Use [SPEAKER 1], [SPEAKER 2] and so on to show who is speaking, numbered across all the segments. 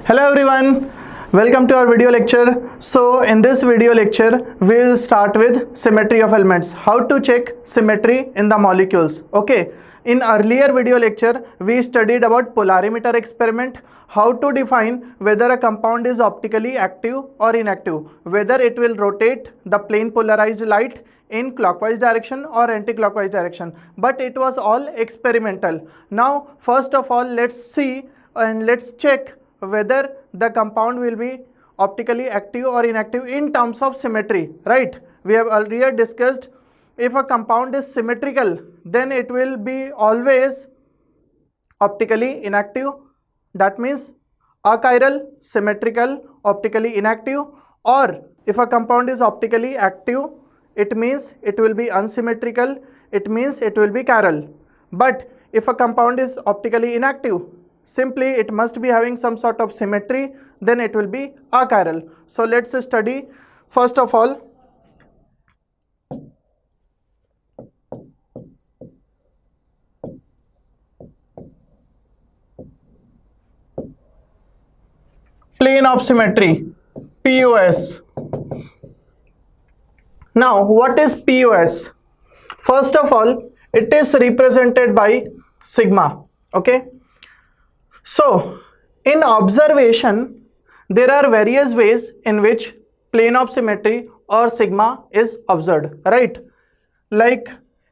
[SPEAKER 1] Hello everyone, welcome to our video lecture. So in this video lecture we will start with symmetry of elements, how to check symmetry in the molecules. Okay, in earlier video lecture we studied about polarimeter experiment, how to define whether a compound is optically active or inactive, whether it will rotate the plane polarized light in clockwise direction or anti-clockwise direction, but it was all experimental. Now first of all let's see and let's check whether the compound will be optically active or inactive in terms of symmetry, right? We have earlier discussed if a compound is symmetrical, then it will be always optically inactive. That means achiral, symmetrical, optically inactive. Or if a compound is optically active, it means it will be unsymmetrical, it means it will be chiral. But if a compound is optically inactive, simply it must be having some sort of symmetry, then it will be achiral. So let's study first of all plane of symmetry, POS. Now what is POS? First of all, it is represented by sigma. Okay, so in observation there are various ways in which plane of symmetry or sigma is observed, right? Like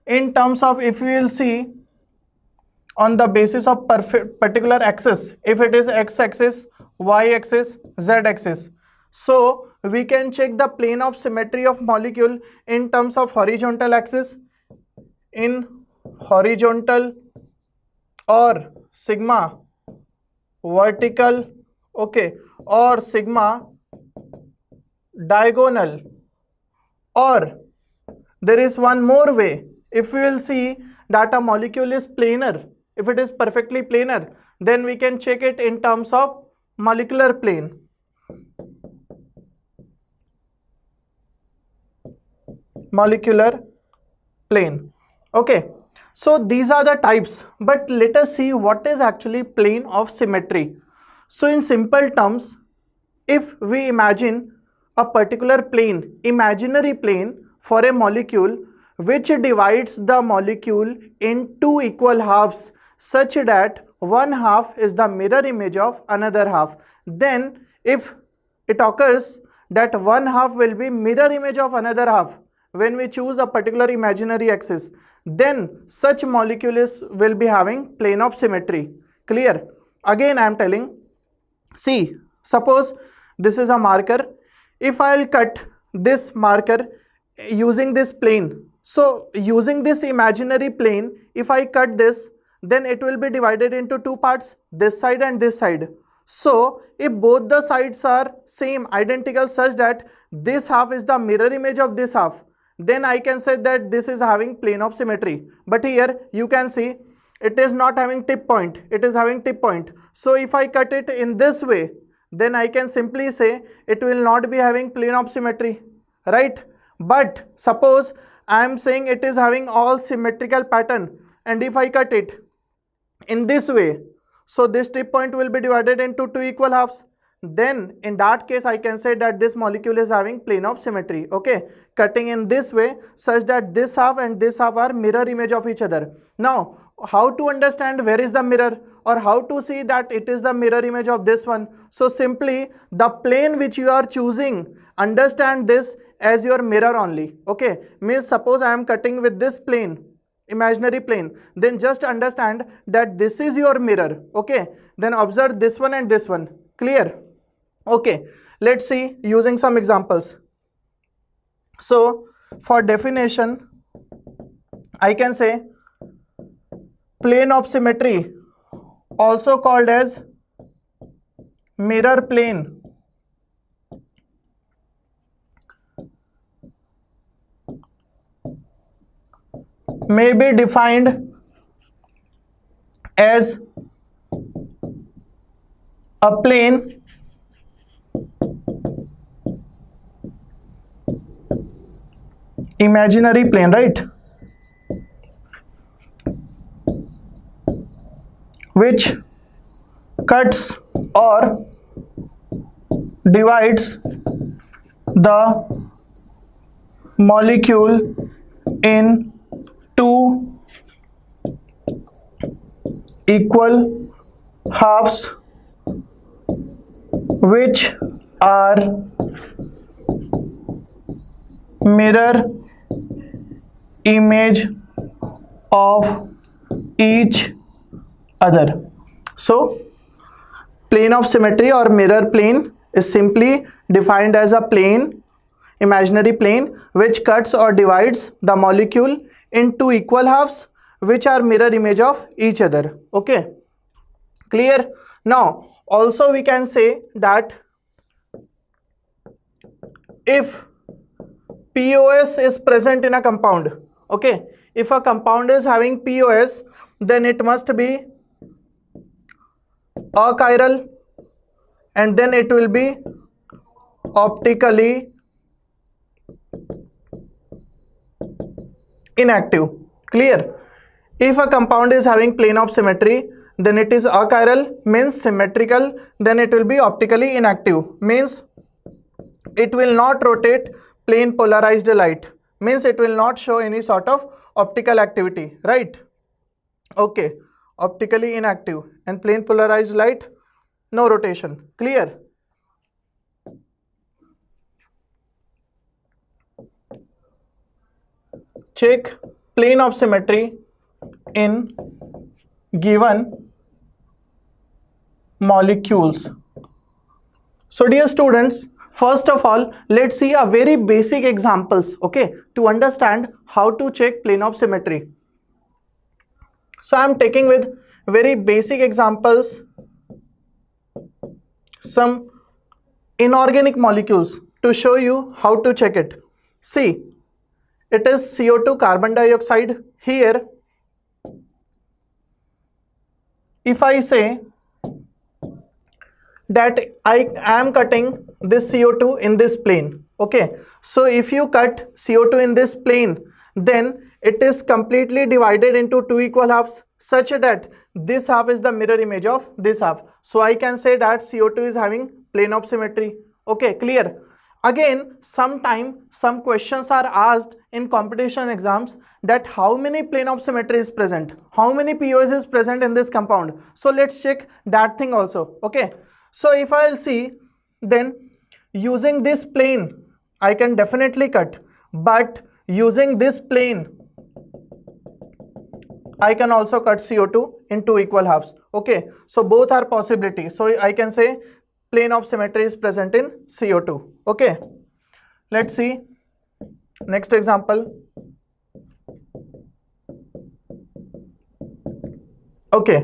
[SPEAKER 1] in terms of, if we will see on the basis of particular axis, if it is x-axis, y-axis, z-axis, so we can check the plane of symmetry of molecule in terms of horizontal axis, in horizontal, or sigma vertical, okay, or sigma diagonal. Or there is one more way. If we will see that a molecule is planar, if it is perfectly planar, then we can check it in terms of molecular plane. Molecular plane. Okay, so these are the types, but let us see what is actually plane of symmetry. So in simple terms, if we imagine a particular plane, imaginary plane for a molecule which divides the molecule in two equal halves such that one half is the mirror image of another half, then if it occurs that one half will be mirror image of another half when we choose a particular imaginary axis, then such molecules will be having plane of symmetry. Clear? Again I am telling, see, suppose this is a marker. If I will cut this marker using this plane, so using this imaginary plane, if I cut this, then it will be divided into two parts, this side and this side. So if both the sides are same, identical, such that this half is the mirror image of this half, then I can say that this is having plane of symmetry. But here you can see it is not having tip point, it is having tip point. So if I cut it in this way, then I can simply say it will not be having plane of symmetry, right? But suppose I am saying it is having all symmetrical pattern, and if I cut it in this way, so this tip point will be divided into two equal halves, then in that case I can say that this molecule is having plane of symmetry. Okay, cutting in this way such that this half and this half are mirror image of each other. Now how to understand where is the mirror, or how to see that it is the mirror image of this one? So simply the plane which you are choosing, understand this as your mirror only. Okay, means suppose I am cutting with this plane, imaginary plane, then just understand that this is your mirror. Okay, then observe this one and this one. Clear? Okay, let's see using some examples. So for definition I can say plane of symmetry, also called as mirror plane, may be defined as a plane imaginary plane, right, which cuts or divides the molecule in two equal halves which are mirror image of each other. So plane of symmetry or mirror plane is simply defined as a plane, imaginary plane, which cuts or divides the molecule in two equal halves which are mirror image of each other. Okay, clear? Now also we can say that if POS is present in a compound, okay, if a compound is having POS, then it must be achiral and then it will be optically inactive. Clear? If a compound is having plane of symmetry, then it is achiral, means symmetrical, then it will be optically inactive, means it will not rotate plane polarized light, means it will not show any sort of optical activity, right? Okay, optically inactive and plane polarized light, no rotation. Clear? Check plane of symmetry in given molecules. So dear students, first of all, let's see a very basic examples, okay, to understand how to check plane of symmetry. So I am taking with very basic examples some inorganic molecules to show you how to check it. See, it is CO2 carbon dioxide. Here, if I say that I am cutting this CO2 in this plane, okay, so if you cut CO2 in this plane, then it is completely divided into two equal halves such that this half is the mirror image of this half. So I can say that CO2 is having plane of symmetry. Okay, clear? Again, sometime some questions are asked in competition exams that how many plane of symmetry is present, how many POS is present in this compound. So let's check that thing also. Okay, so if I'll see, then using this plane I can definitely cut, but using this plane I can also cut CO2 in two equal halves. Okay, so both are possibilities. So I can say plane of symmetry is present in CO2. Okay, let's see next example. Okay,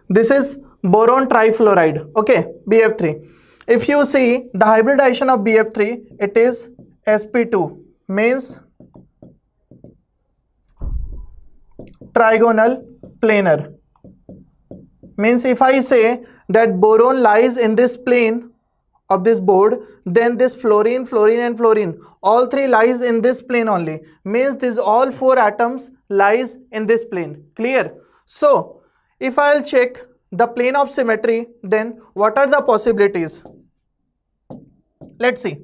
[SPEAKER 1] this is boron trifluoride, okay, BF3. If you see the hybridization of BF3, it is sp2, means trigonal planar, means if I say that boron lies in this plane of this board, then this fluorine, fluorine and fluorine, all three lies in this plane only, means these all four atoms lies in this plane. Clear? So if I'll check the plane of symmetry, then what are the possibilities? Let's see.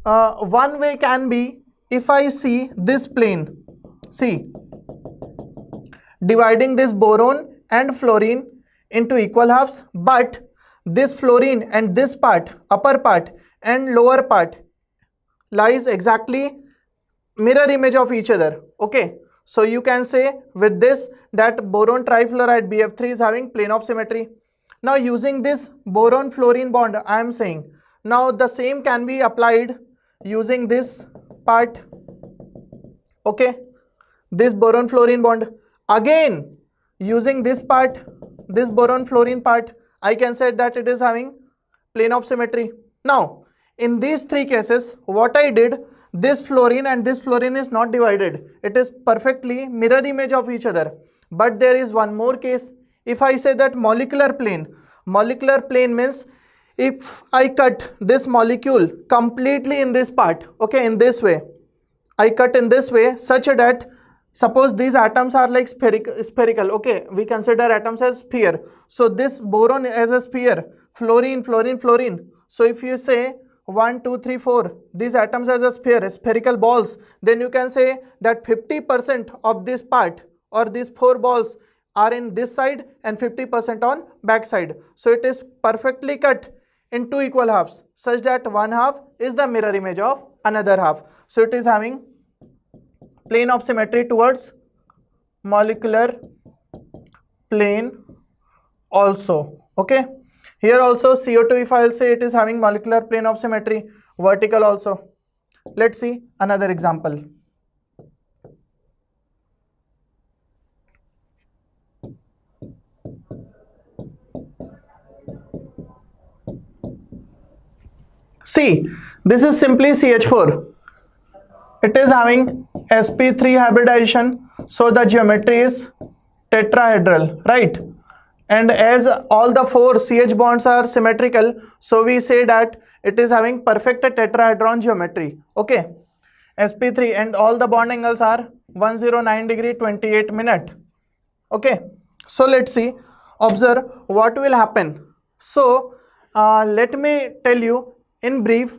[SPEAKER 1] One way can be, if I see this plane, see, dividing this boron and fluorine into equal halves, but this fluorine and this part, upper part and lower part, lies exactly mirror image of each other. Okay, so you can say with this that boron trifluoride BF3 is having plane of symmetry. Now using this boron fluorine bond, I am saying now the same can be applied using this part. Okay, this boron fluorine bond, again using this part, this boron fluorine part, I can say that it is having plane of symmetry. Now in these three cases, what I did, this fluorine and this fluorine is not divided, it is perfectly mirror image of each other. But there is one more case. If I say that molecular plane means if I cut this molecule completely in this part, okay, in this way, I cut in this way such that Suppose these atoms are like spherical, okay, we consider atoms as sphere. So this boron as a sphere, fluorine, fluorine, fluorine. So if you say 1, 2, 3, 4, these atoms as a sphere, spherical balls, then you can say that 50% of this part or these 4 balls are in this side and 50% on back side. So it is perfectly cut in 2 equal halves such that one half is the mirror image of another half. So it is having plane of symmetry towards molecular plane also. Okay, here also CO2, if I'll say it is having molecular plane of symmetry, vertical also. Let's see another example. See, this is simply CH4. It is having sp3 hybridization, so the geometry is tetrahedral, right? And as all the 4 CH bonds are symmetrical, so we say that it is having perfect tetrahedron geometry. Okay, sp3, and all the bond angles are 109 degree 28 minute. Okay, so let's see, observe what will happen. So let me tell you in brief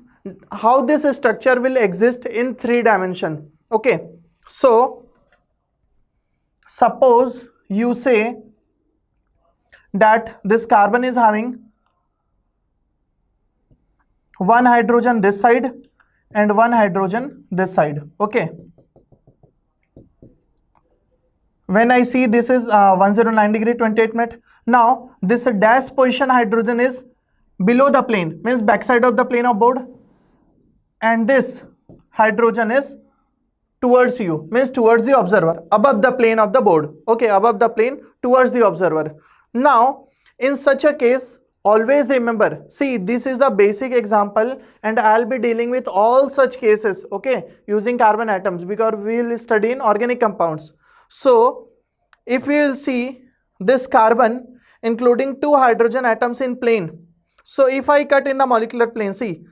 [SPEAKER 1] how this structure will exist in 3 dimension. Okay, so suppose you say that this carbon is having 1 hydrogen this side and 1 hydrogen this side. Okay, when I see this is 109 degree 28 minute. Now this dash position hydrogen is below the plane, means backside of the plane of board, and this hydrogen is towards you, means towards the observer, above the plane of the board. Okay, above the plane towards the observer. Now in such a case, always remember, see, this is the basic example and I'll be dealing with all such cases, okay, using carbon atoms, because we will study in organic compounds. So if we will see this carbon including 2 hydrogen atoms in plane, so if I cut in the molecular plane, see,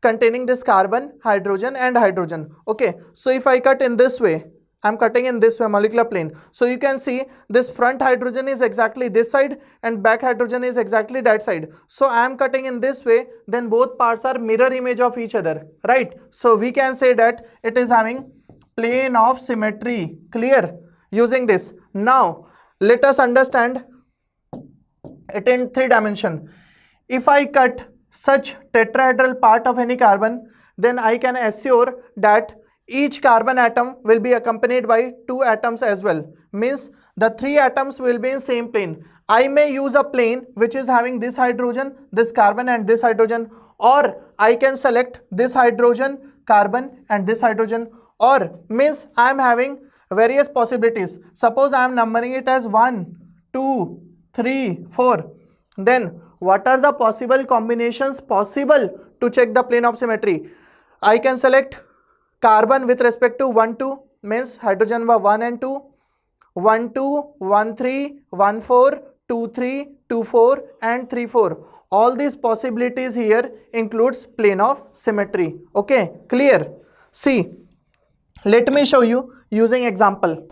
[SPEAKER 1] containing this carbon, hydrogen and hydrogen. Okay, so if I cut in this way, I'm cutting in this way, molecular plane. So you can see this front hydrogen is exactly this side and back hydrogen is exactly that side. So I am cutting in this way, then both parts are mirror image of each other, right? So we can say that it is having plane of symmetry. Clear? Using this. Now let us understand it in 3 dimension. If I cut such tetrahedral part of any carbon, then I can assure that each carbon atom will be accompanied by 2 atoms as well. Means the 3 atoms will be in same plane. I may use a plane which is having this hydrogen, this carbon and this hydrogen, or I can select this hydrogen, carbon and this hydrogen, or means I am having various possibilities. Suppose I am numbering it as 1, 2, 3, 4. Then what are the possible combinations possible to check the plane of symmetry? I can select carbon with respect to 1, 2, means hydrogen were 1 and 2, 1, 2, 1, 3, 1, 4, 2, 3, 2, 4 and 3, 4. All these possibilities here includes plane of symmetry. Okay, clear? See, let me show you using example.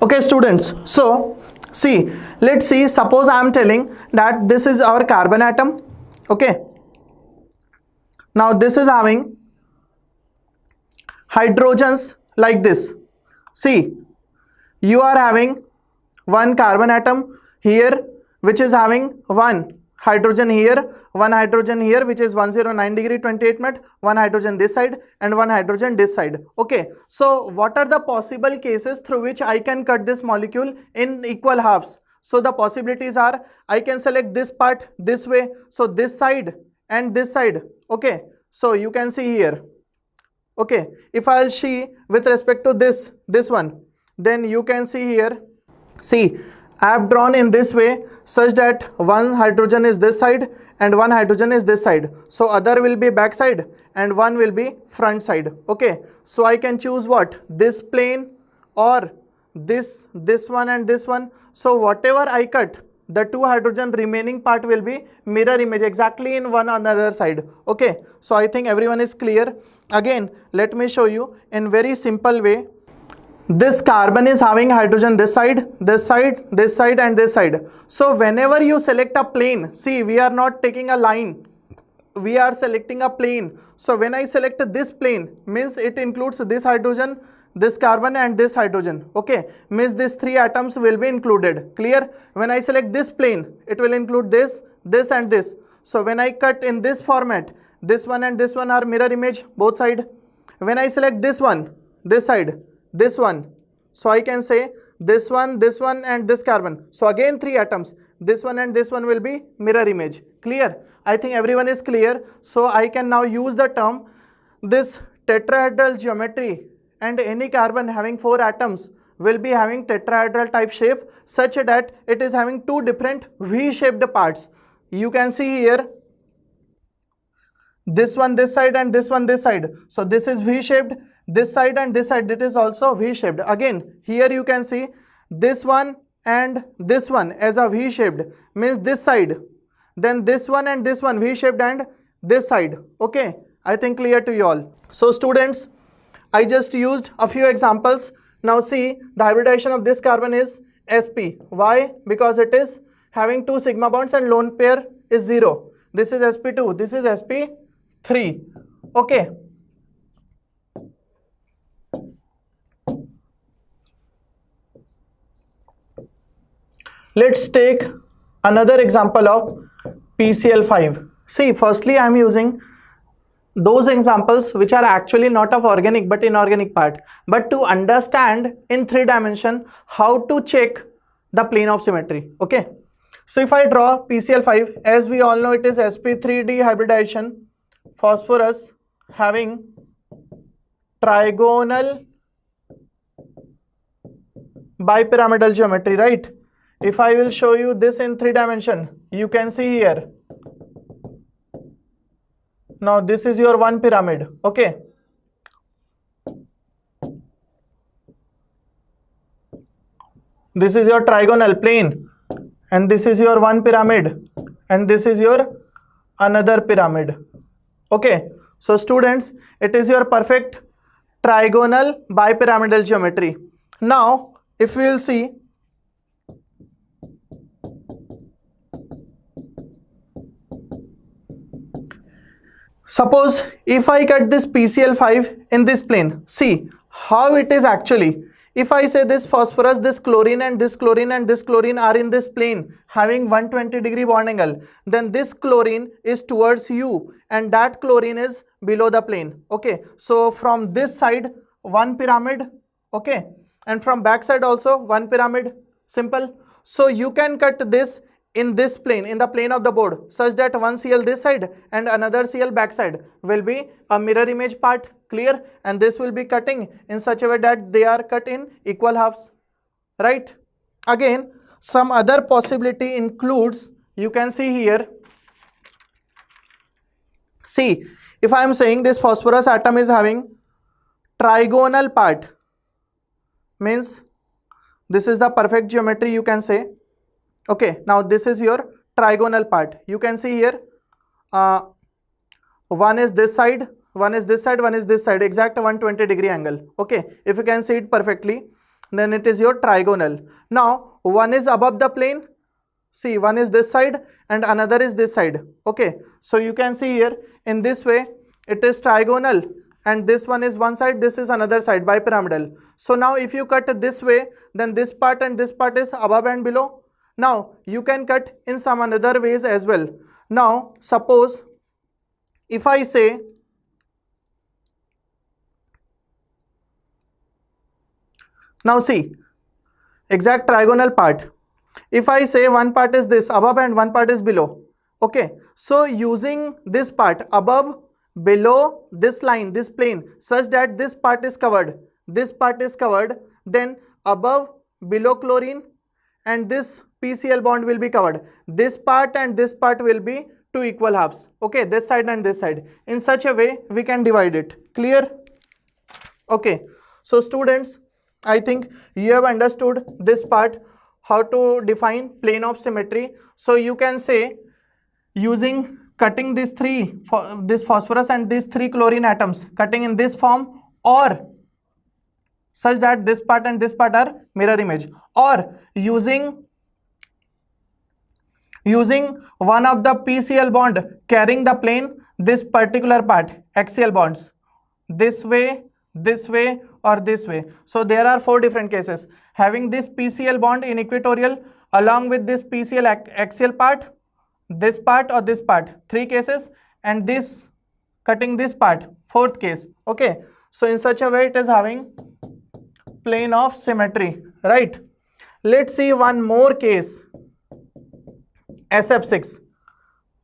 [SPEAKER 1] Okay students, so see, let's see, suppose I am telling that this is our carbon atom. Okay, now this is having hydrogens like this. See, you are having 1 carbon atom here which is having 1 hydrogen here, 1 hydrogen here which is 109 degree 28 minute, 1 hydrogen this side and 1 hydrogen this side. Okay, so what are the possible cases through which I can cut this molecule in equal halves? So the possibilities are, I can select this part this way, so this side and this side. Okay, so you can see here. Okay, if I'll see with respect to this one, then you can see here, see, I have drawn in this way such that 1 hydrogen is this side and 1 hydrogen is this side. So other will be back side and 1 will be front side. Okay, so I can choose what? This plane or this one and this one. So whatever I cut, the 2 hydrogen remaining part will be mirror image exactly in one another side. Okay, so I think everyone is clear. Again, let me show you in very simple way. this carbon is having hydrogen this side, this side, this side and this side. So whenever you select a plane, see, we are not taking a line, we are selecting a plane. So when I select this plane, means it includes this hydrogen, this carbon and this hydrogen. Okay, means these three atoms will be included. Clear? When I select this plane, it will include this, this and this. So when I cut in this format, this one and this one are mirror image both side. When I select this one, this side, this one, so I can say this one and this carbon. So again three atoms, this one and this one will be mirror image. Clear? I think everyone is clear. So I can now use the term, this tetrahedral geometry, and any carbon having 4 atoms will be having tetrahedral type shape, such that it is having two different V-shaped parts. You can see here, this one this side and this one this side. So this is V-shaped, this side and this side, it is also V-shaped. Again, here you can see this one and this one as a V-shaped, means this side. Then this one and this one V-shaped and this side. Okay, I think clear to you all. So students, I just used a few examples. Now see, the hybridization of this carbon is sp. Why? Because it is having 2 sigma bonds and lone pair is 0. This is sp2, this is sp3. Okay. Let's take another example of PCl5. See, firstly I am using those examples which are actually not of organic but inorganic part, but to understand in 3 dimension how to check the plane of symmetry. Okay, so if I draw PCl5, as we all know, it is sp3d hybridization, phosphorus having trigonal bipyramidal geometry, right? If I will show you this in 3 dimension, you can see here. Now this is your one pyramid. Okay, this is your trigonal plane, and this is your one pyramid, and this is your another pyramid. Okay, so students, it is your perfect trigonal bipyramidal geometry. Now if we will see, suppose if I cut this PCl5 in this plane, see how it is actually. If I say this phosphorus, this chlorine and this chlorine and this chlorine are in this plane having 120-degree bond angle, then this chlorine is towards you and that chlorine is below the plane. Okay, so from this side one pyramid, okay, and from back side also one pyramid. Simple. So you can cut this in this plane, in the plane of the board, such that one Cl this side and another Cl back side will be a mirror image part. Clear? And this will be cutting in such a way that they are cut in equal halves, right? Again, some other possibility includes, you can see here, see, if I am saying this phosphorus atom is having trigonal part, means this is the perfect geometry, you can say. Okay, now this is your trigonal part. You can see here, one is this side, one is this side, one is this side, exact 120-degree angle. Okay, if you can see it perfectly, then it is your trigonal. Now one is above the plane, see, one is this side and another is this side. Okay, so you can see here, in this way it is trigonal, and this one is one side, this is another side, bipyramidal. So now if you cut this way, then this part and this part is above and below. Now you can cut in some another ways as well. Now suppose if I say, now see, exact trigonal part, if I say one part is this above and one part is below. Okay, so using this part above, below, this line, this plane, such that this part is covered, this part is covered, then above, below chlorine and this PCl bond will be covered. This part and this part will be 2 equal halves. Okay, this side and this side. In such a way we can divide it. Clear? Okay, so students, I think you have understood this part, how to define plane of symmetry. So you can say, using cutting these this phosphorus and these 3 chlorine atoms, cutting in this form, or such that this part and this part are mirror image, or using one of the PCl bond carrying the plane, this particular part, axial bonds, this way, or this way. So there are 4 different cases. Having this PCl bond in equatorial along with this PCl axial part, this part or this part, 3 cases, and this cutting this part, 4th case. Okay, so in such a way it is having plane of symmetry, right? Let's see one more case. SF6,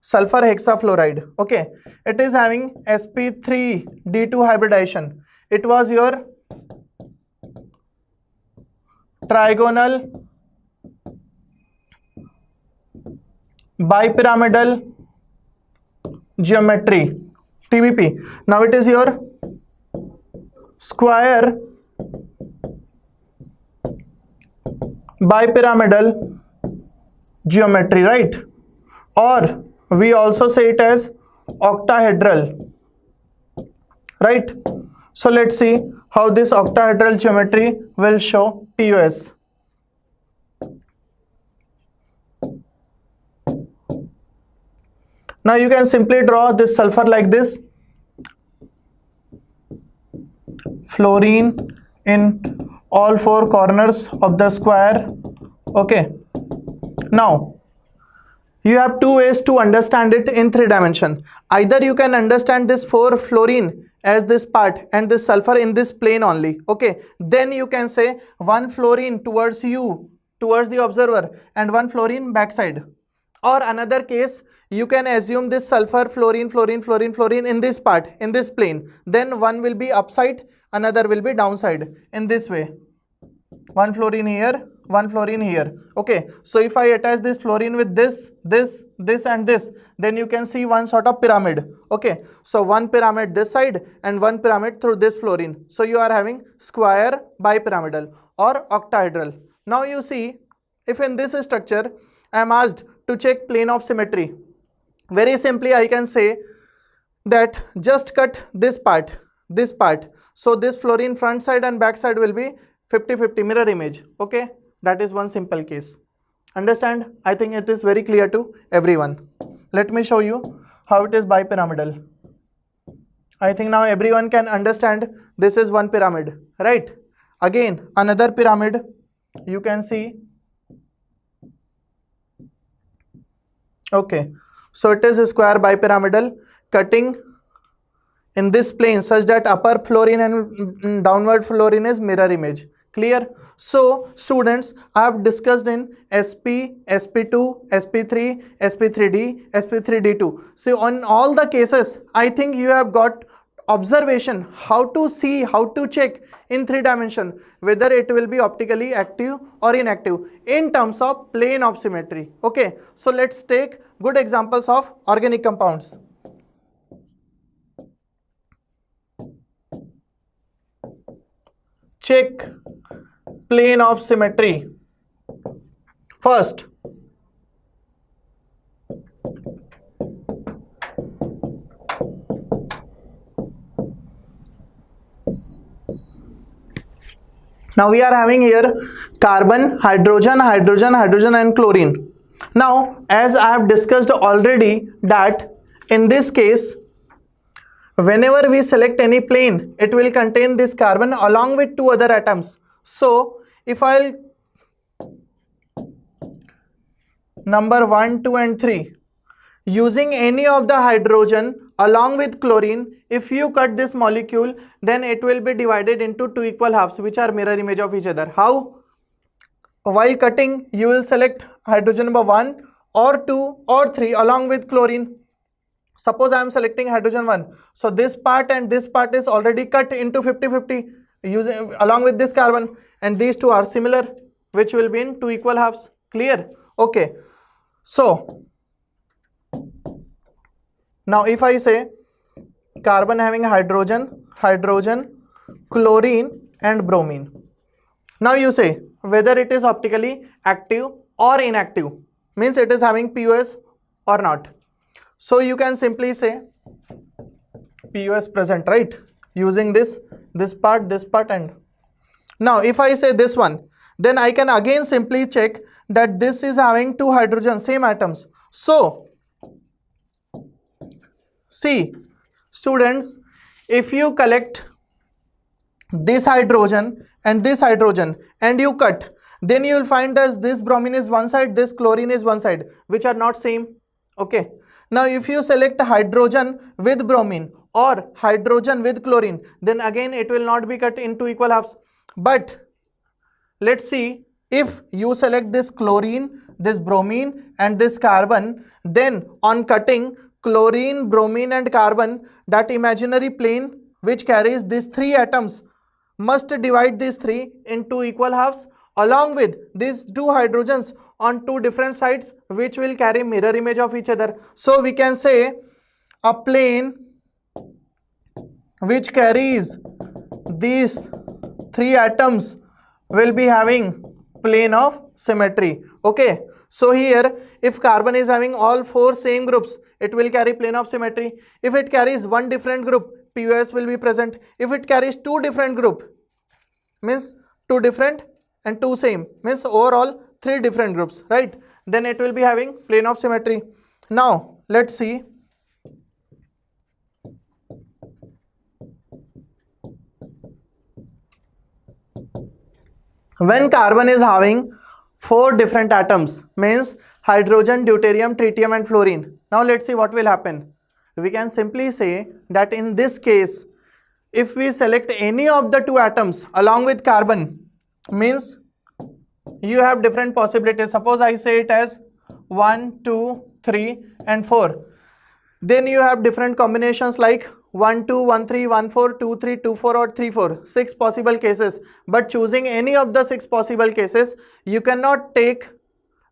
[SPEAKER 1] sulfur hexafluoride. Okay, it is having sp3d2 hybridization. It was your trigonal bipyramidal geometry, TBP. Now it is your square bipyramidal geometry, right? Or we also say it as octahedral, right? So let's see how this octahedral geometry will show POS. Now you can simply draw this sulfur like this, fluorine in all 4 corners of the square. Okay, now you have 2 ways to understand it in 3 dimension. Either you can understand this 4 fluorine as this part and this sulfur in this plane only. Okay, then you can say 1 fluorine towards you, towards the observer, and 1 fluorine backside. Or another case, you can assume this sulfur, fluorine in this part, in this plane. Then one will be upside, another will be downside, in this way. 1 fluorine here, 1 fluorine here. Okay, so if I attach this fluorine with this and this, then you can see one sort of pyramid. Okay, so 1 pyramid this side and 1 pyramid through this fluorine. So you are having square bipyramidal or octahedral. Now you see, if in this structure I am asked to check plane of symmetry, very simply I can say that just cut this part. So this fluorine front side and back side will be 50-50 mirror image. Okay, that is one simple case. Understand? I think it is very clear to everyone. Let me show you how it is bipyramidal. I think now everyone can understand this is one pyramid, right? Again, another pyramid, you can see. Okay, so it is a square bipyramidal cutting in this plane such that upper fluorine and downward fluorine is mirror image. Clear? So students, I have discussed in SP, SP2, SP3, SP3D, SP3D2. So on all the cases, I think you have got observation how to see, how to check in 3 dimension whether it will be optically active or inactive in terms of plane of symmetry. Okay, so let's take good examples of organic compounds. Check plane of symmetry. First, now we are having here carbon, hydrogen and chlorine. Now as I have discussed already that in this case, whenever we select any plane, it will contain this carbon along with 2 other atoms. So if I'll number 1, 2 and 3, using any of the hydrogen along with chlorine, if you cut this molecule, then it will be divided into 2 equal halves which are mirror image of each other. How? While cutting, you will select hydrogen number 1 or 2 or 3 along with chlorine. Suppose I am selecting hydrogen 1. So this part and this part is already cut into 50-50 using along with this carbon, and these 2 are similar, which will be in 2 equal halves. Clear? Okay. So now if I say carbon having hydrogen, chlorine and bromine. Now you say whether it is optically active or inactive, means it is having POS or not. So you can simply say POS present, right? Using this part and Now if I say this one, then I can again simply check that this is having 2 hydrogens, same atoms. So see students, if you collect this hydrogen and you cut, then you will find that this bromine is one side, this chlorine is one side, which are not same. Okay, now if you select hydrogen with bromine or hydrogen with chlorine, then again it will not be cut into equal halves. But let's see, if you select this chlorine, this bromine and this carbon, then on cutting chlorine, bromine and carbon, that imaginary plane which carries these 3 atoms must divide these 3 into equal halves, along with these 2 hydrogens on 2 different sides, which will carry mirror image of each other. So we can say a plane which carries these 3 atoms will be having plane of symmetry. Okay, so here if carbon is having all 4 same groups, it will carry plane of symmetry. If it carries one different group, POS will be present. If it carries 2 different group, means 2 different and 2 same, means overall 3 different groups, right? Then it will be having plane of symmetry. Now let's see. When carbon is having 4 different atoms, means hydrogen, deuterium, tritium and fluorine. Now let's see what will happen. We can simply say that in this case, if we select any of the 2 atoms along with carbon, means you have different possibilities. Suppose I say it as 1, 2, 3 and 4. Then you have different combinations like 1, 2, 1, 3, 1, 4, 2, 3, 2, 4 or 3, 4. 6 possible cases. But choosing any of the 6 possible cases, you cannot take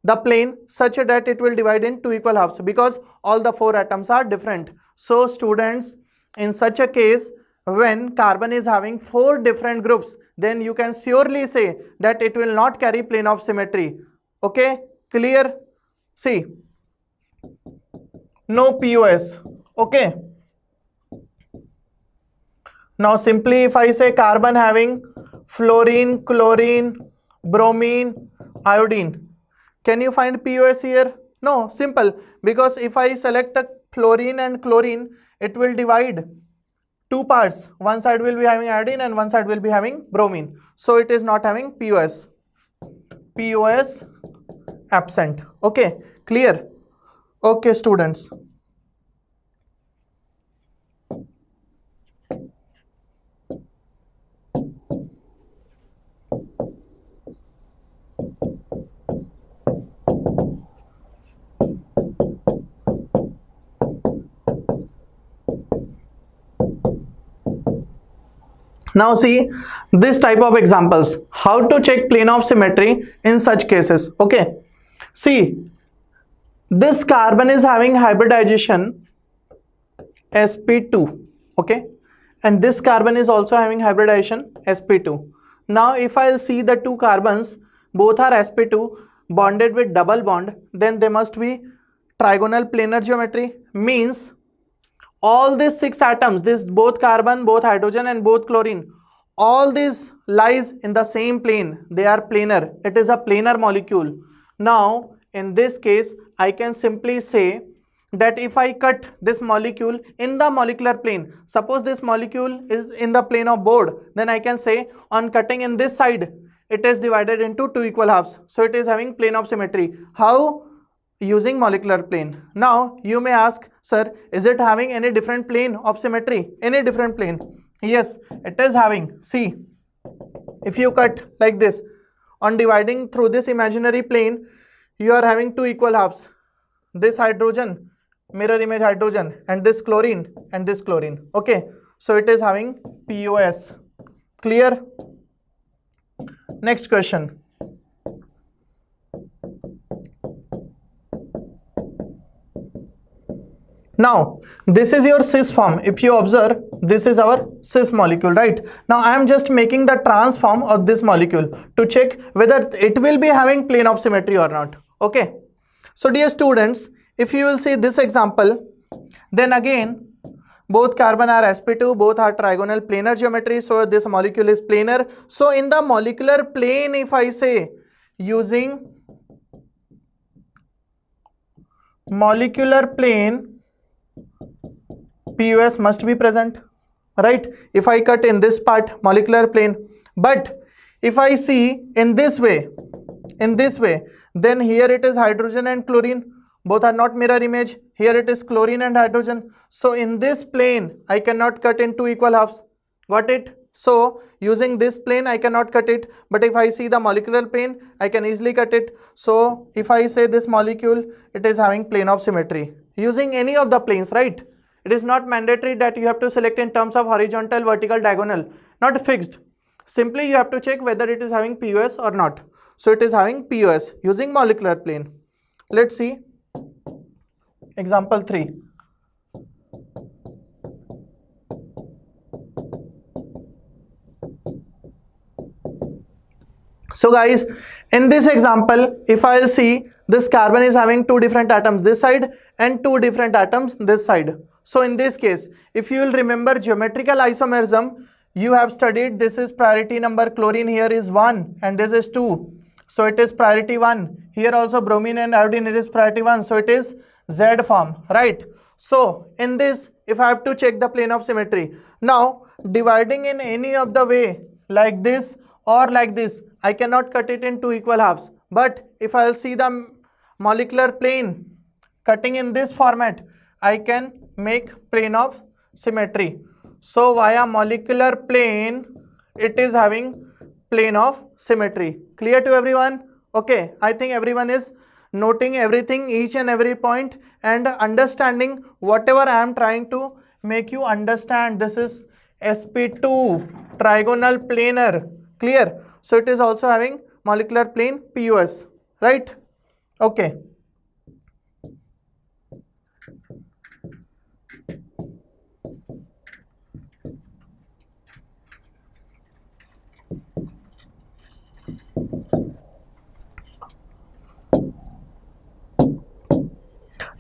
[SPEAKER 1] the plane such that it will divide in 2 equal halves, because all the 4 atoms are different. So students, in such a case, when carbon is having 4 different groups, then you can surely say that it will not carry plane of symmetry. Okay, clear? See, no POS. Okay, now simply if I say carbon having fluorine, chlorine, bromine, iodine, can you find POS here? No, simple, because if I select a fluorine and chlorine, it will divide 2 parts. One side will be having iodine and one side will be having bromine. So it is not having POS. POS absent. Okay, clear? Okay, students. Now see this type of examples, how to check plane of symmetry in such cases. Okay, see, this carbon is having hybridization sp2, okay, and this carbon is also having hybridization sp2. Now if I'll see the 2 carbons, both are sp2 bonded with double bond, then they must be trigonal planar geometry, means all these 6 atoms, this both carbon, both hydrogen and both chlorine, all these lies in the same plane. They are planar. It is a planar molecule. Now in this case, I can simply say that if I cut this molecule in the molecular plane, suppose this molecule is in the plane of board, then I can say on cutting in this side, it is divided into 2 equal halves. So it is having plane of symmetry. How? Using molecular plane. Now you may ask, sir, is it having any different plane of symmetry? Any different plane? Yes, it is having. See, if you cut like this, on dividing through this imaginary plane, you are having 2 equal halves. This hydrogen, mirror image hydrogen, and this chlorine and this chlorine. Okay, so it is having POS. Clear? Next question. Now this is your cis form. If you observe, this is our cis molecule, right? Now I am just making the trans form of this molecule to check whether it will be having plane of symmetry or not. Okay, so dear students, if you will see this example, then again both carbon are sp2, both are trigonal planar geometry, so this molecule is planar. So in the molecular plane, if I say using molecular plane, PUS must be present, right? If I cut in this part, molecular plane, but if I see in this way, then here it is hydrogen and chlorine, both are not mirror image. Here it is chlorine and hydrogen. So in this plane, I cannot cut in two equal halves. Got it? So using this plane, I cannot cut it. But if I see the molecular plane, I can easily cut it. So if I say this molecule, it is having plane of symmetry. Using any of the planes, right? It is not mandatory that you have to select in terms of horizontal, vertical, diagonal. Not fixed. Simply you have to check whether it is having PUS or not. So it is having PUS using molecular plane. Let's see. Example 3. So guys, in this example, if I'll see this carbon is having two different atoms this side and two different atoms this side. So in this case, if you will remember geometrical isomerism, you have studied this is priority number, chlorine here is 1 and this is 2. So it is priority 1. Here also bromine and iodine, it is priority 1. So it is Z form, right? So in this, if I have to check the plane of symmetry, now dividing in any of the way like this or like this, I cannot cut it in two equal halves. But if I will see the molecular plane cutting in this format, I can make plane of symmetry. So via molecular plane, it is having plane of symmetry. Clear to everyone? Okay, I think everyone is noting everything, each and every point, and understanding whatever I am trying to make you understand. This is sp2 trigonal planar. Clear? So it is also having molecular plane PUS, right? Okay.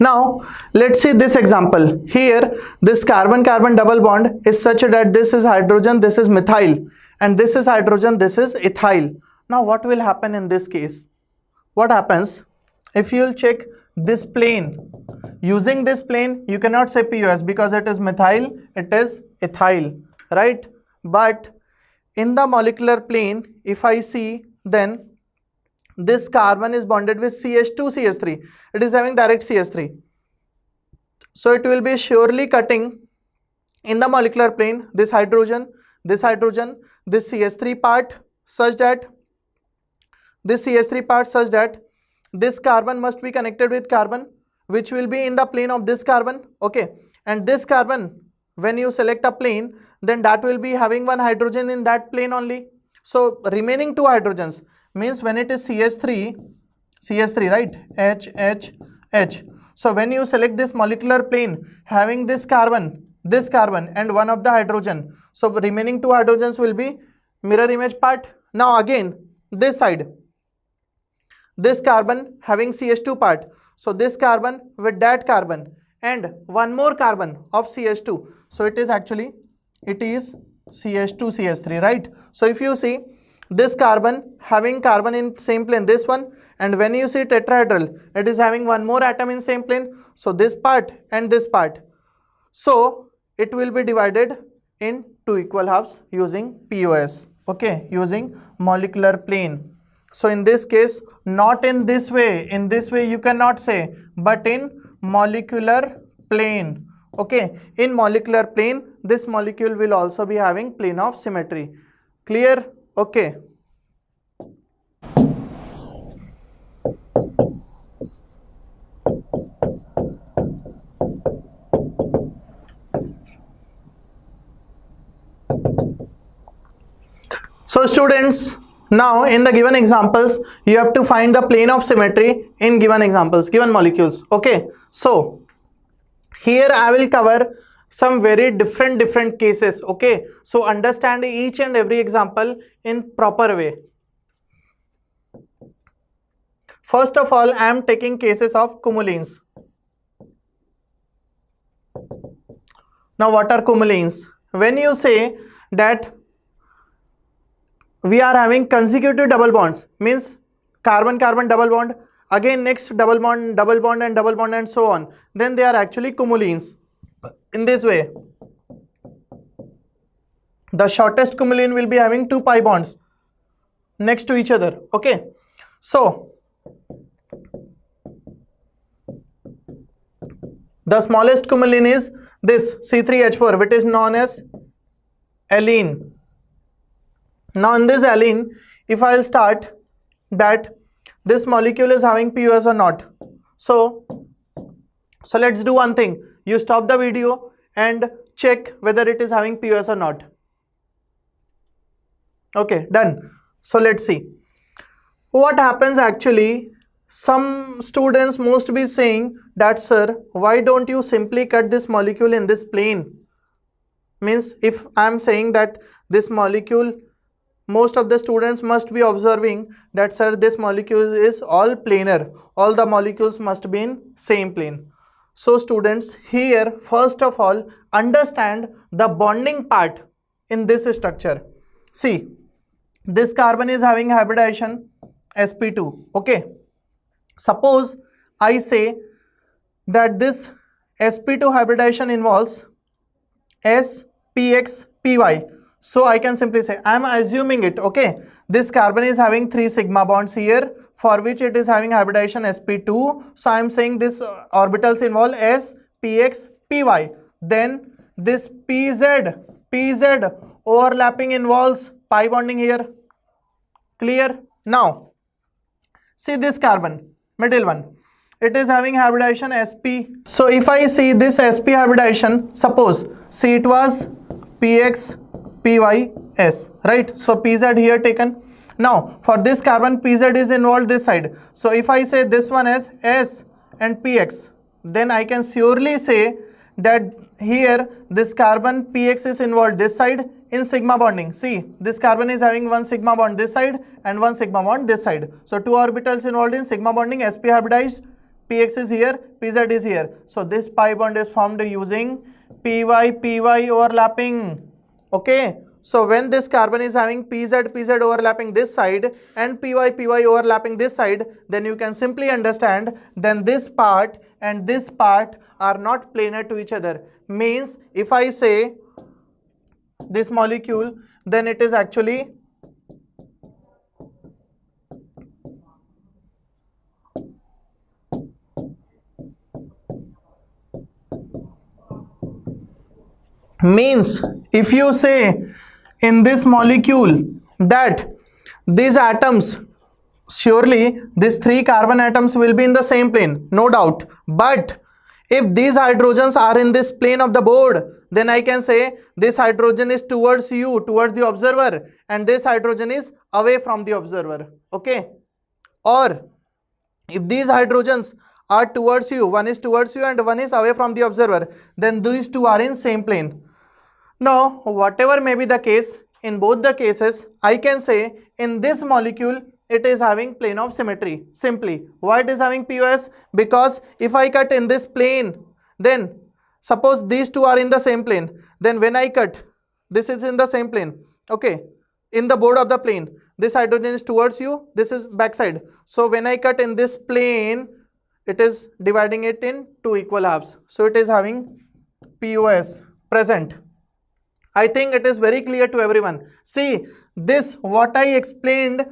[SPEAKER 1] Now let's see this example. Here this carbon-carbon double bond is such that this is hydrogen, this is methyl, and this is hydrogen, this is ethyl. Now what will happen in this case? What happens if you will check this plane? Using this plane, you cannot say PUS because it is methyl, it is ethyl, right? But in the molecular plane, if I see, then this carbon is bonded with CH2CH3. It is having direct CH3. So it will be surely cutting in the molecular plane this hydrogen, this CH3 part such that this carbon must be connected with carbon which will be in the plane of this carbon. Okay. And this carbon, when you select a plane, then that will be having one hydrogen in that plane only. So remaining two hydrogens means when it is CH3, right, H. So when you select this molecular plane having this carbon and one of the hydrogen, so remaining two hydrogens will be mirror image part. Now again this side, this carbon having CH2 part, so this carbon with that carbon and one more carbon of CH2, so it is CH2CH3, right? So if you see this carbon having carbon in same plane, this one, and when you see tetrahedral, it is having one more atom in same plane, so this part and this part, so it will be divided in two equal halves using POS, okay, using molecular plane. So in this case, not in this way you cannot say, but in molecular plane, okay, in molecular plane this molecule will also be having plane of symmetry. Clear? Okay. So students, now in the given examples, you have to find the plane of symmetry in given examples, given molecules. Okay. So here I will cover some very different cases. Okay. So understand each and every example in proper way. First of all, I am taking cases of cumulines. Now what are cumulines? When you say that we are having consecutive double bonds, means carbon carbon double bond, again next double bond and double bond and so on, then they are actually cumulines. In this way, the shortest cumuline will be having 2 pi bonds next to each other. Okay, so the smallest cumuline is this C3H4, which is known as allene. Now in this allene, if I'll start that this molecule is having POS or not, so let's do one thing. You stop the video and check whether it is having POS or not. Okay, done. So let's see what happens. Actually, some students must be saying that, sir, why don't you simply cut this molecule in this plane? Means if I am saying that this molecule, most of the students must be observing that, sir, this molecule is all planar, all the molecules must be in same plane. So students, here first of all understand the bonding part in this structure. See, this carbon is having hybridization sp2. Okay, suppose I say that this sp2 hybridization involves spx_py. So I can simply say, I am assuming it, okay, this carbon is having 3 sigma bonds here, for which it is having hybridization sp2. So I am saying this orbitals involve spx_py. Then this pz overlapping involves pi bonding here. Clear? Now see this carbon, middle one, it is having hybridization sp. So if I see this sp hybridization, suppose see it was px pys, right? So pz here taken. Now for this carbon, pz is involved this side. So if I say this one as s and px, then I can surely say that here this carbon px is involved this side in sigma bonding. See, this carbon is having 1 sigma bond this side and 1 sigma bond this side. So 2 orbitals involved in sigma bonding, sp hybridized, px is here, pz is here. So this pi bond is formed using py overlapping. Okay, so when this carbon is having pz overlapping this side and py overlapping this side, then you can simply understand then this part and this part are not planar to each other. Means if I say this molecule, then it is actually means if you say in this molecule that these atoms, surely these 3 carbon atoms will be in the same plane, no doubt, but if these hydrogens are in this plane of the board, then I can say this hydrogen is towards you, towards the observer, and this hydrogen is away from the observer. Okay, or if these hydrogens are towards you, one is towards you and one is away from the observer, then these two are in same plane. Now whatever may be the case, in both the cases I can say in this molecule it is having plane of symmetry. Simply, why it is having POS? Because if I cut in this plane, then suppose these two are in the same plane, then when I cut, this is in the same plane, okay, in the board of the plane, this hydrogen is towards you, this is backside. So when I cut in this plane, it is dividing it in 2 equal halves. So it is having POS present. I think it is very clear to everyone. See, this what I explained,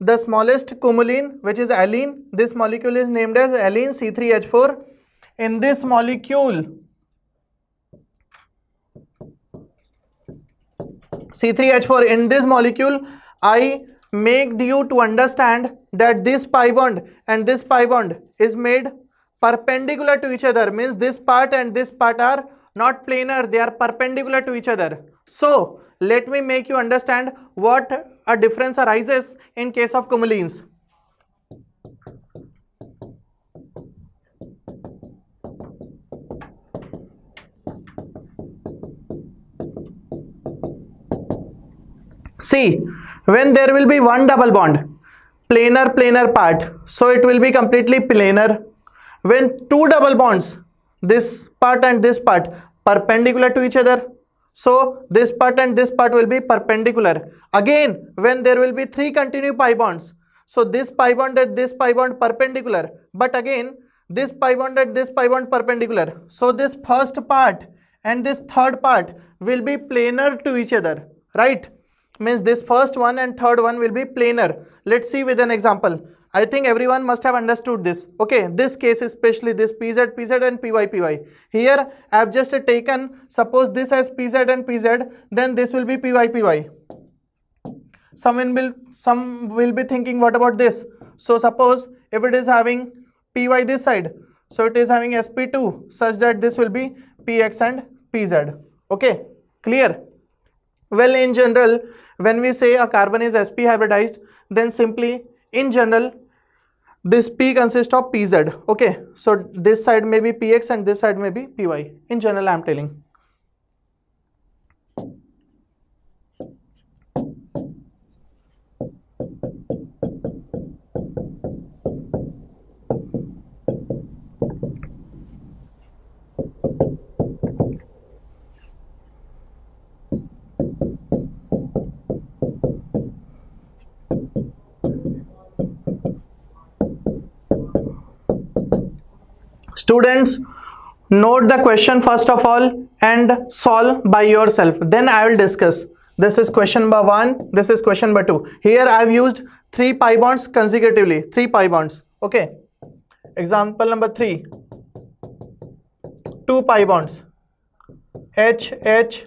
[SPEAKER 1] the smallest cumuline, which is allene, this molecule is named as allene C3H4. In this molecule, C3H4, in this molecule, I made you to understand that this pi bond and this pi bond is made perpendicular to each other. Means this part and this part are not planar, they are perpendicular to each other. So let me make you understand what a difference arises in case of cumulines. See, when there will be one double bond, planar part, so it will be completely planar. When two double bonds, this part and this part, perpendicular to each other. So this part and this part will be perpendicular. Again, when there will be three continuous pi bonds, so this pi bond and this pi bond perpendicular, but again this pi bond and this pi bond perpendicular. So this first part and this third part will be planar to each other, right? Means this first one and third one will be planar. Let's see with an example. I think everyone must have understood this. Okay, this case especially this pz, pz and py, py. Here I have just taken, suppose this as pz and pz, then this will be py, py. Some will be thinking, what about this? So suppose if it is having py this side, so it is having sp2 such that this will be px and pz. Okay, clear? Well, in general, when we say a carbon is sp hybridized, then simply in general this p consists of pz. Okay, so this side may be px and this side may be py. In general, I am telling. Students, note the question first of all and solve by yourself. Then I will discuss. This is question number 1. This is question number 2. Here I have used 3 pi bonds consecutively. 3 pi bonds. Okay. Example number 3. 2 pi bonds. H, H.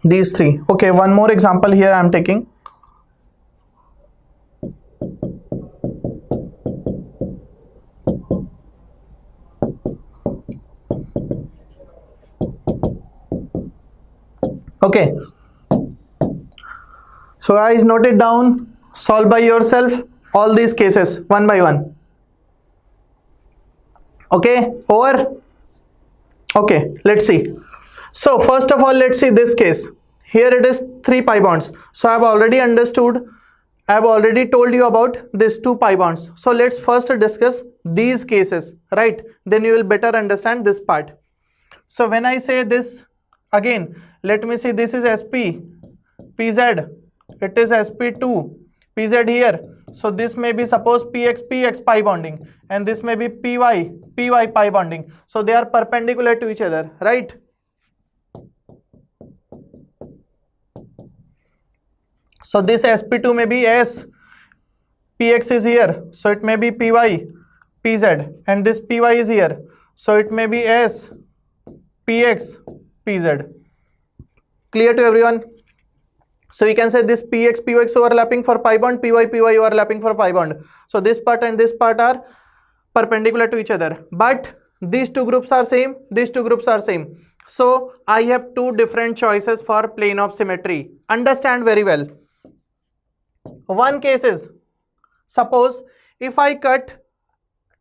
[SPEAKER 1] These 3. Okay, one more example here I am taking. Okay. So guys, note it down, solve by yourself all these cases one by one. Okay, over? Okay, let's see. So first of all, let's see this case. Here it is 3 pi bonds. So I have already understood, I have already told you about these 2 pi bonds. So let's first discuss these cases, right? Then you will better understand this part. So when I say this, again, let me see, this is sp, pz, it is sp2, pz here. So this may be suppose px, px pi bonding, and this may be py, py pi bonding. So they are perpendicular to each other, right? So this sp2 may be s, px is here, so it may be py, pz, and this py is here, so it may be s, px, pz. Clear to everyone? So we can say this px, pyx overlapping for pi bond, py, py overlapping for pi bond. So this part and this part are perpendicular to each other, but these two groups are same, these two groups are same. So I have 2 different choices for plane of symmetry. Understand very well. One case is, suppose if I cut,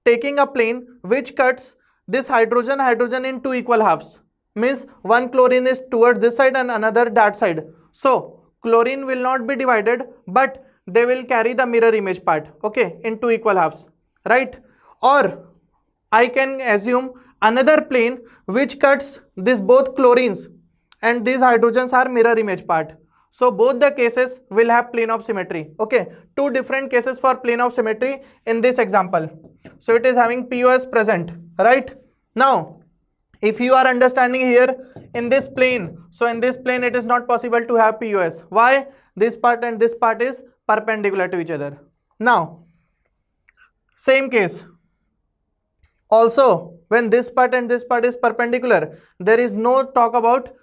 [SPEAKER 1] taking a plane which cuts this hydrogen in 2 equal halves, means one chlorine is towards this side and another that side. So chlorine will not be divided, but they will carry the mirror image part, okay, in 2 equal halves, right? Or I can assume another plane which cuts this both chlorines and these hydrogens are mirror image part. So both the cases will have plane of symmetry. Okay, 2 different cases for plane of symmetry in this example. So it is having POS present, right? Now, if you are understanding here in this plane, so in this plane it is not possible to have POS. Why? This part and this part is perpendicular to each other. Now, same case. Also, when this part and this part is perpendicular, there is no talk about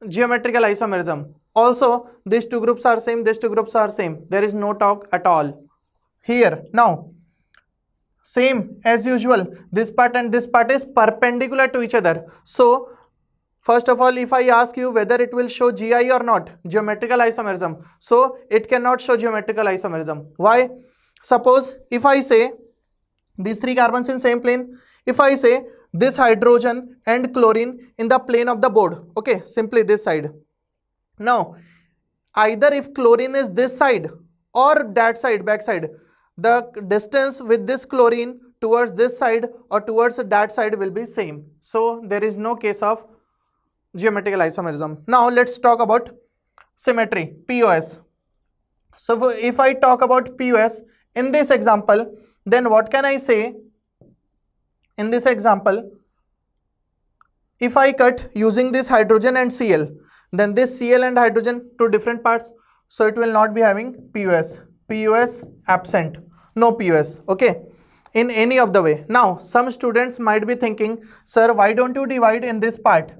[SPEAKER 1] geometrical isomerism. Also, these 2 groups are same, these 2 groups are same. There is no talk at all here. Now, same as usual, this part and this part is perpendicular to each other. So First of all, if I ask you whether it will show GI or not, geometrical isomerism, so it cannot show geometrical isomerism. Why? Suppose if I say these three carbons in same plane, if I say this hydrogen and chlorine in the plane of the board, okay, simply this side. Now, either if chlorine is this side or that side, back side, the distance with this chlorine towards this side or towards that side will be same. So there is no case of geometrical isomerism. Now let's talk about symmetry, POS. So if I talk about POS in this example, then what can I say? In this example, if I cut using this hydrogen and Cl, then this Cl and hydrogen to different parts, so it will not be having POS. POS absent, no POS, okay, in any of the way. Now some students might be thinking, sir, why don't you divide in this part?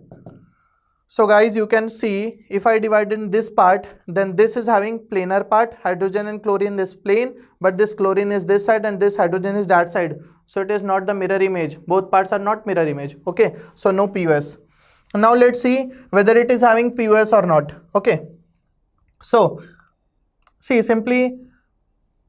[SPEAKER 1] So guys, you can see if I divide in this part, then this is having planar part, hydrogen and chlorine this plane, but this chlorine is this side and this hydrogen is that side. So it is not the mirror image. Both parts are not mirror image. Okay, so no POS. Now let's see whether it is having POS or not. Okay, so see, simply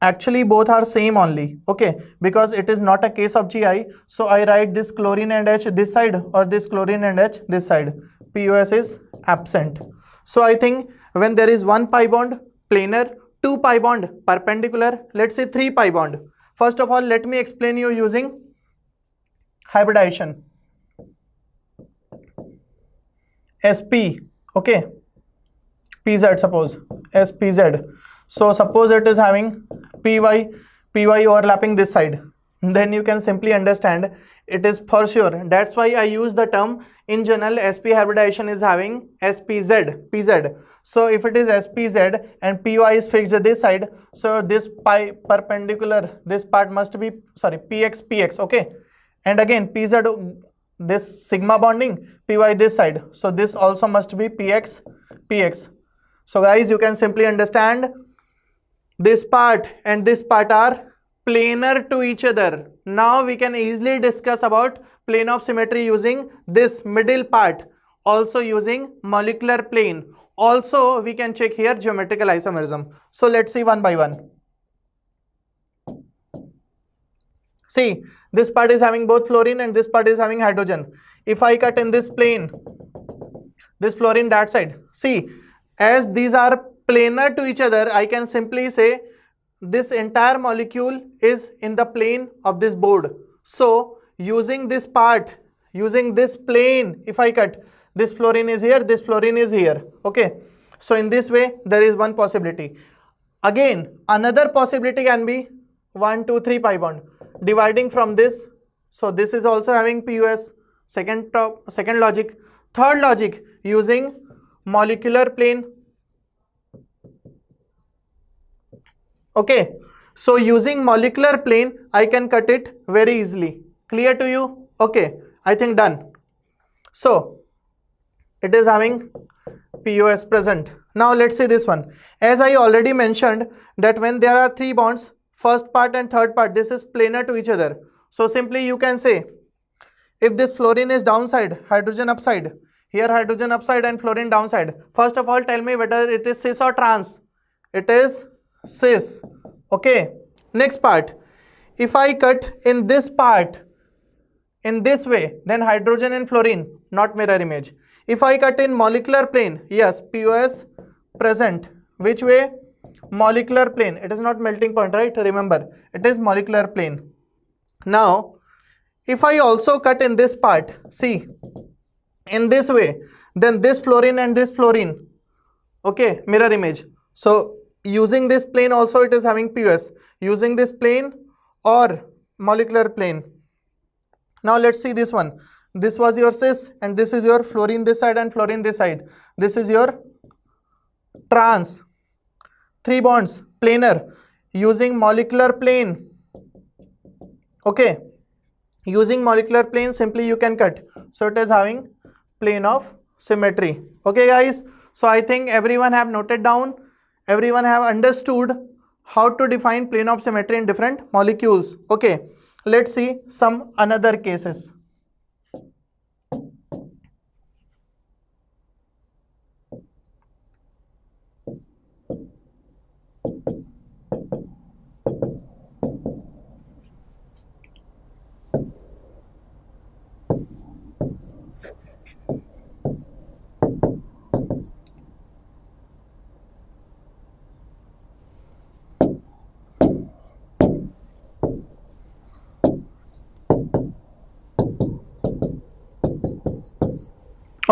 [SPEAKER 1] actually both are same only. Okay, because it is not a case of GI. So I write this chlorine and H this side or this chlorine and H this side. POS is absent. So I think when there is 1 pi bond planar, 2 pi bond perpendicular, let's say 3 pi bond. First of all, let me explain you using hybridization. SP, okay, PZ, suppose SPZ. So suppose it is having PY overlapping this side, then you can simply understand it is for sure. That's why I use the term in general SP hybridization is having SPZ, PZ. So if it is SPZ and PY is fixed this side, so this pi perpendicular, this part must be, sorry, PX, okay. And again PZ, this sigma bonding, PY this side. So this also must be PX. So guys, you can simply understand this part and this part are planar to each other. Now we can easily discuss about plane of symmetry using this middle part, also using molecular plane. Also we can check here geometrical isomerism. So let's see one by one. See, this part is having both fluorine and this part is having hydrogen. If I cut in this plane, this fluorine that side, see, as these are planar to each other, I can simply say this entire molecule is in the plane of this board. So using this part, using this plane, if I cut, this fluorine is here, this fluorine is here, okay. So in this way there is one possibility. Again another possibility can be 1, 2, 3 pi bond dividing from this. So this is also having POS. Second logic. Third logic, using molecular plane. Okay, so using molecular plane I can cut it very easily. Clear to you? Okay, I think done. So it is having POS present. Now let's see this one. As I already mentioned that when there are 3 bonds, first part and third part, this is planar to each other. So simply you can say, if this fluorine is downside, hydrogen upside, here hydrogen upside and fluorine downside. First of all, tell me whether it is cis or trans. It is cis. Okay, next part. If I cut in this part in this way, then hydrogen and fluorine, not mirror image. If I cut in molecular plane, yes, POS present. Which way? Molecular plane. It is not melting point, right? Remember, it is molecular plane. Now if I also cut in this part, see, in this way, then this fluorine and this fluorine, okay, mirror image. So using this plane also it is having POS, using this plane or molecular plane. Now let's see this one. This was your cis and this is your fluorine this side and fluorine this side. This is your trans. 3 bonds, planar, using molecular plane. Okay, using molecular plane simply you can cut. So it is having plane of symmetry. Okay guys, so I think everyone have noted down, everyone have understood how to define plane of symmetry in different molecules. Okay, let's see some another cases.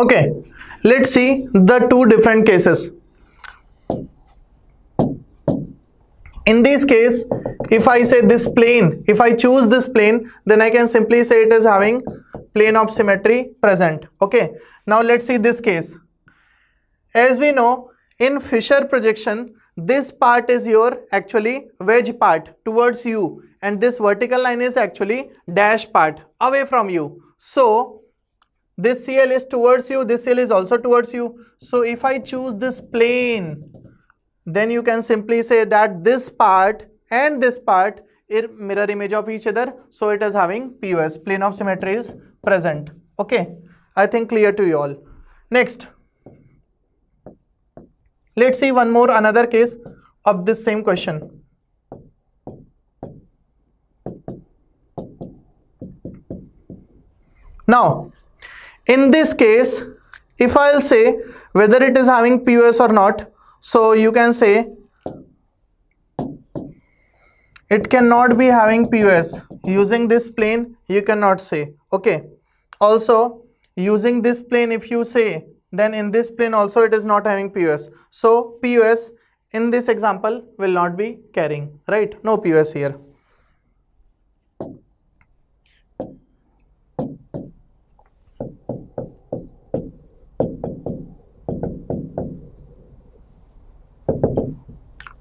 [SPEAKER 1] Okay, let's see the two different cases. In this case, if I say this plane, if I choose this plane, then I can simply say it is having plane of symmetry present. Okay, now let's see this case. As we know, in Fisher projection, this part is your actually wedge part towards you, and this vertical line is actually dash part away from you. So this CL is towards you, this CL is also towards you. So if I choose this plane, then you can simply say that this part and this part are mirror image of each other. So it is having POS, plane of symmetry is present. Okay, I think clear to you all. Next, let's see one more another case of this same question. Now, in this case, if I'll say whether it is having POS or not, so you can say it cannot be having POS. Using this plane, you cannot say. Okay. Also, using this plane, if you say, then in this plane also it is not having POS. So POS in this example will not be carrying, right? No POS here.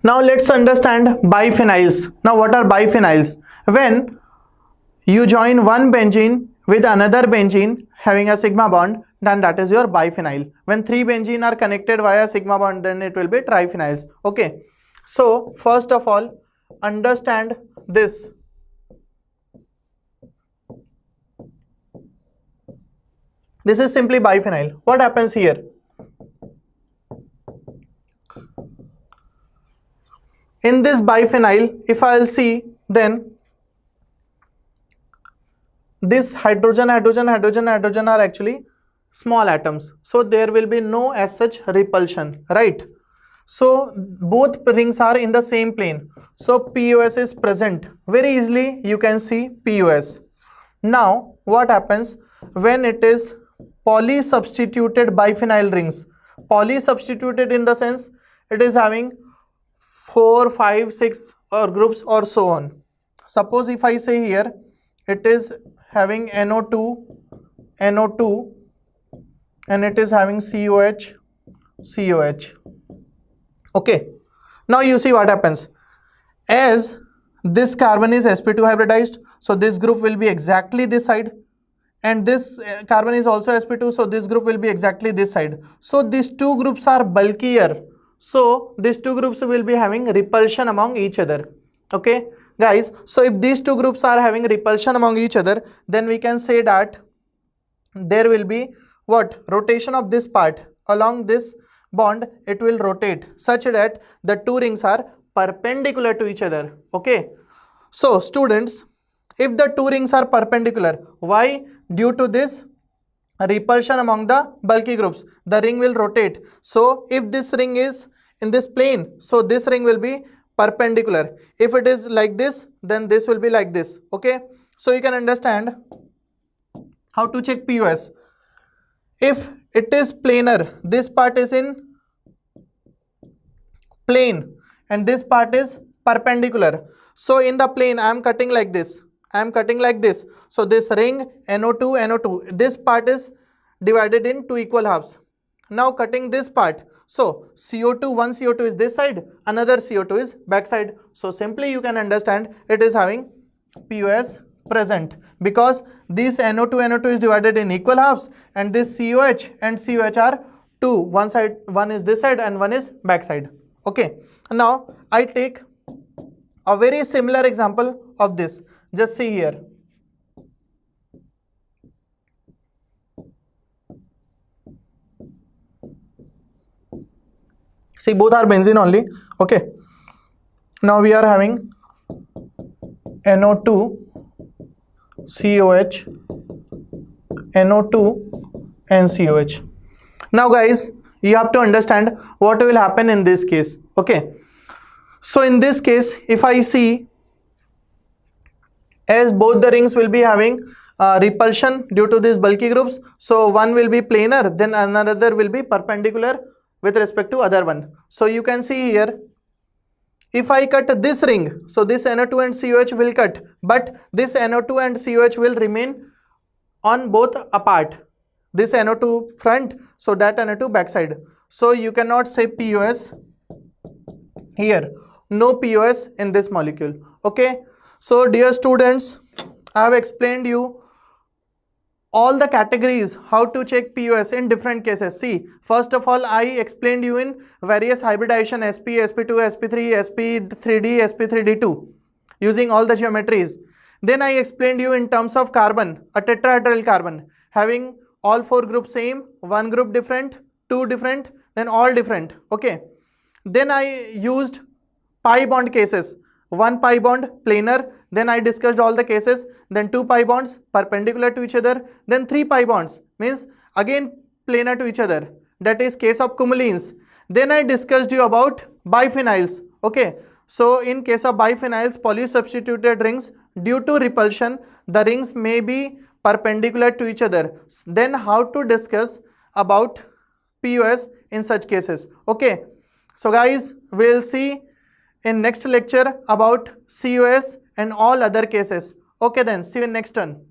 [SPEAKER 1] Now let's understand biphenyls. Now what are biphenyls? When you join one benzene with another benzene having a sigma bond, then that is your biphenyl. When three benzene are connected via sigma bond, then it will be triphenyls. Okay. So first of all, understand this. This is simply biphenyl. What happens here? In this biphenyl, if I'll see, then this hydrogen are actually small atoms. So there will be no as such repulsion, right? So both rings are in the same plane. So POS is present. Very easily you can see POS. Now what happens when it is polysubstituted biphenyl rings? Polysubstituted in the sense it is having 4, 5, 6 or groups or so on. Suppose if I say here it is having NO2, NO2 and it is having COH, COH. Okay. Now you see what happens. As this carbon is sp2 hybridized, so this group will be exactly this side, and this carbon is also sp2, so this group will be exactly this side. So these two groups are bulkier. So these two groups will be having repulsion among each other. Okay guys, so if these two groups are having repulsion among each other, then we can say that there will be what? Rotation of this part along this bond, it will rotate such that the two rings are perpendicular to each other. Okay, so students, if the two rings are perpendicular, why? Due to this repulsion among the bulky groups, the ring will rotate. So if this ring is in this plane, so this ring will be perpendicular. If it is like this, then this will be like this. Okay, so you can understand how to check POS. If it is planar, this part is in plane and this part is perpendicular. So in the plane I am cutting like this, I am cutting like this. So this ring NO2, NO2, this part is divided in two equal halves. Now cutting this part, so CO2, one CO2 is this side, another CO2 is back side. So simply you can understand it is having POS present, because this NO2, NO2 is divided in equal halves, and this COH and COH are two, one side, one is this side and one is back side. Okay, now I take a very similar example of this. Just see here. See, both are benzene only. Okay, Now we are having NO2, COH, NO2 and COH. Now guys, you have to understand what will happen in this case. Okay, so in this case, if I see, as both the rings will be having repulsion due to these bulky groups, so one will be planar, then another will be perpendicular with respect to other one. So you can see here, if I cut this ring, so this NO2 and COH will cut, but this NO2 and COH will remain on both apart. This NO2 front, so that NO2 backside. So you cannot say POS here. No POS in this molecule. Okay. So dear students, I have explained you all the categories how to check POS in different cases. See, first of all, I explained you in various hybridization SP, SP2, SP3, SP3D, SP3D2 using all the geometries. Then I explained you in terms of carbon, a tetrahedral carbon having all four groups same, one group different, two different, then all different. Okay. Then I used pi bond cases. One pi bond planar, then I discussed all the cases, then two pi bonds perpendicular to each other, then three pi bonds means again planar to each other, that is case of cumulines. Then I discussed you about biphenyls. Okay, so in case of biphenyls, polysubstituted rings, due to repulsion the rings may be perpendicular to each other. Then how to discuss about POS in such cases. Okay, so guys, we'll see in next lecture about COS and all other cases. Okay then, see you in next one.